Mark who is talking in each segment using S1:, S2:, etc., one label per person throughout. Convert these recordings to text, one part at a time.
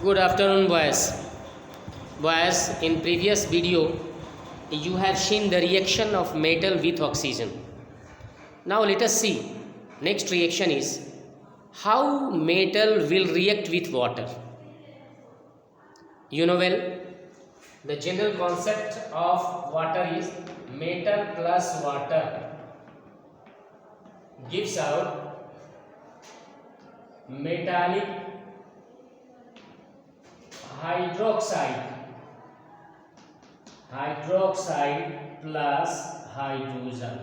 S1: Good afternoon, boys. Boys, in previous video, you have seen the reaction of metal with oxygen. Now let us see. Next reaction is how metal will react with water. You know well, the general concept of water is metal plus water gives out metallic hydroxide plus hydrogen.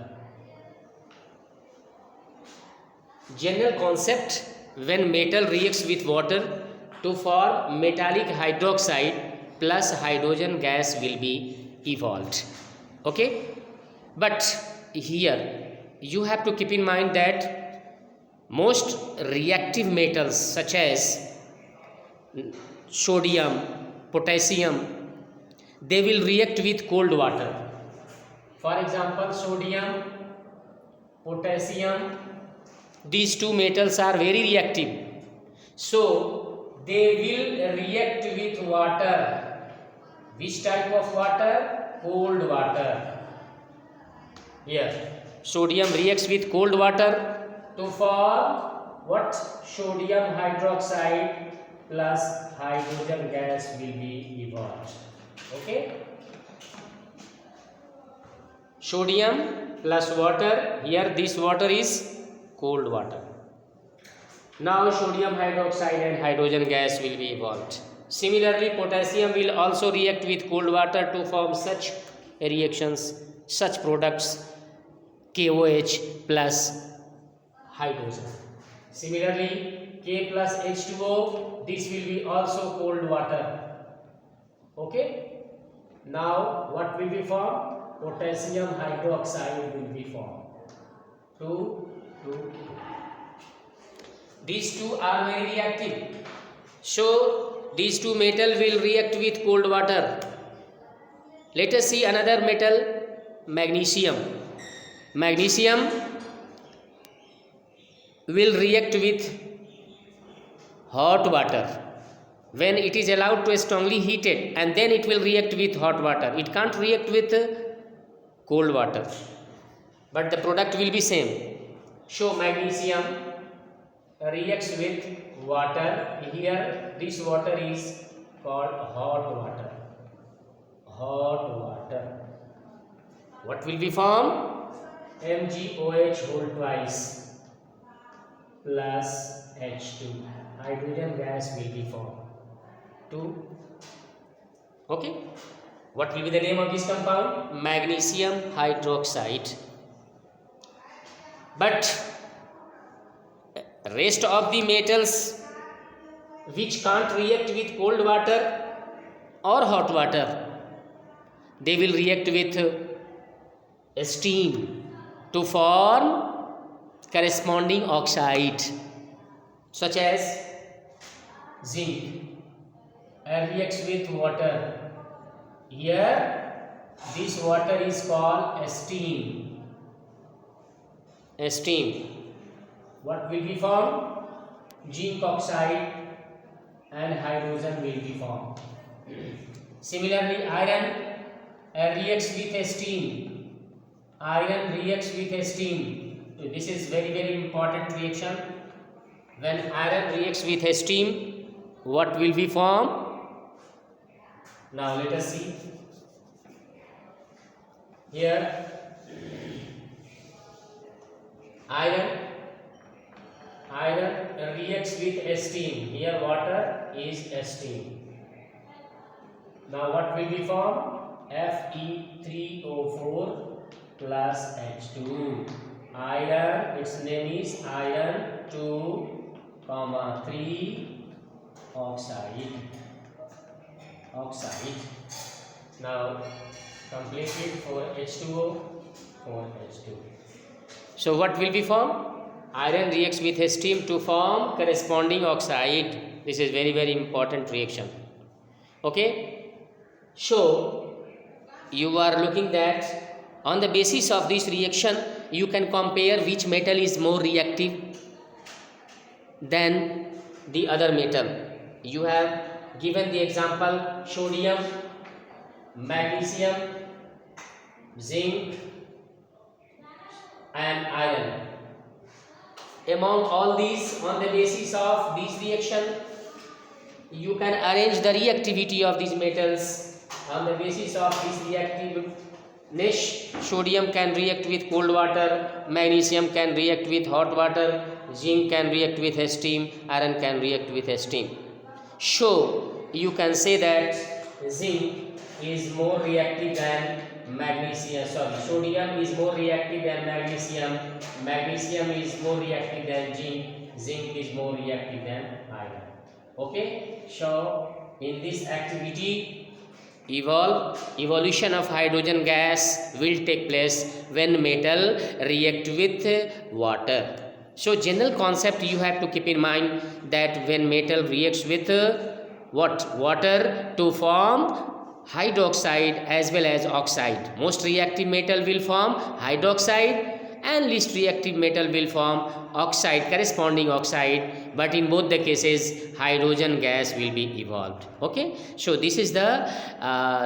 S1: General concept, when metal reacts with water to form metallic hydroxide plus hydrogen gas will be evolved. Okay, but here you have to keep in mind that most reactive metals such as sodium, potassium, they will react with cold water. For example, sodium, potassium, these two metals are very reactive, so they will react with water. Which type of water? Cold water. Here sodium reacts with cold water to form what? Sodium hydroxide plus hydrogen gas will be evolved. Okay, sodium plus water. Here this water is cold water. Now sodium hydroxide and hydrogen gas will be evolved. Similarly, potassium will also react with cold water to form such reactions, such products, KOH plus hydrogen. Similarly, K plus H2O, this will be also cold water. Okay. Now what will be formed? Potassium hydroxide will be formed. 2. These two are very reactive. So these two metal will react with cold water. Let us see another metal, magnesium. Magnesium will react with hot water. When it is allowed to strongly heated, and then it will react with hot water. It can't react with cold water, but the product will be same. So magnesium reacts with water. Here this water is called hot water. What will be formed? MgOH whole twice plus H2. Hydrogen gas will be formed. 2. Okay. What will be the name of this compound? Magnesium hydroxide. But rest of the metals which can't react with cold water or hot water, they will react with steam to form corresponding oxide, such as zinc reacts with water. Here this water is called steam. What will be formed? Zinc oxide and hydrogen will be formed. Similarly, iron reacts with steam. This is very important reaction. When iron reacts with steam, what will be formed? Now let us see. Here iron reacts with steam. Here water is steam. Now what will be formed? Fe3O4 plus H2. Iron, its name is iron 2, 3 oxide. Now complete it for H2O, for H2. So what will be formed? Iron reacts with steam to form corresponding oxide. This is very important reaction. Okay. So you are looking that on the basis of this reaction you can compare which metal is more reactive than the other metal. You have given the example sodium, magnesium, zinc and iron. Among all these, on the basis of this reaction, you can arrange the reactivity of these metals. On the basis of this reactiveness, sodium can react with cold water, magnesium can react with hot water, zinc can react with steam, iron can react with steam. So you can say that zinc is more reactive than magnesium. Sodium is more reactive than magnesium. Magnesium is more reactive than zinc. Zinc is more reactive than iron. Okay. So in this activity, evolution of hydrogen gas will take place when metal react with water. So general concept you have to keep in mind that when metal reacts with water to form hydroxide as well as oxide. Most reactive metal will form hydroxide and least reactive metal will form oxide, corresponding oxide, but in both the cases hydrogen gas will be evolved. Okay, so this is the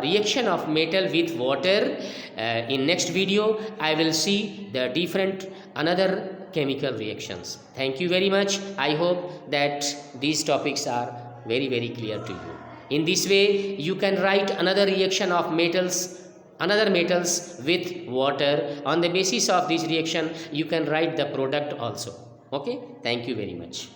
S1: reaction of metal with water. In next video I will see the different another chemical reactions. Thank you very much. I hope that these topics are very clear to you. In this way you can write another reaction of another metals with water. On the basis of this reaction you can write the product also. Okay, thank you very much.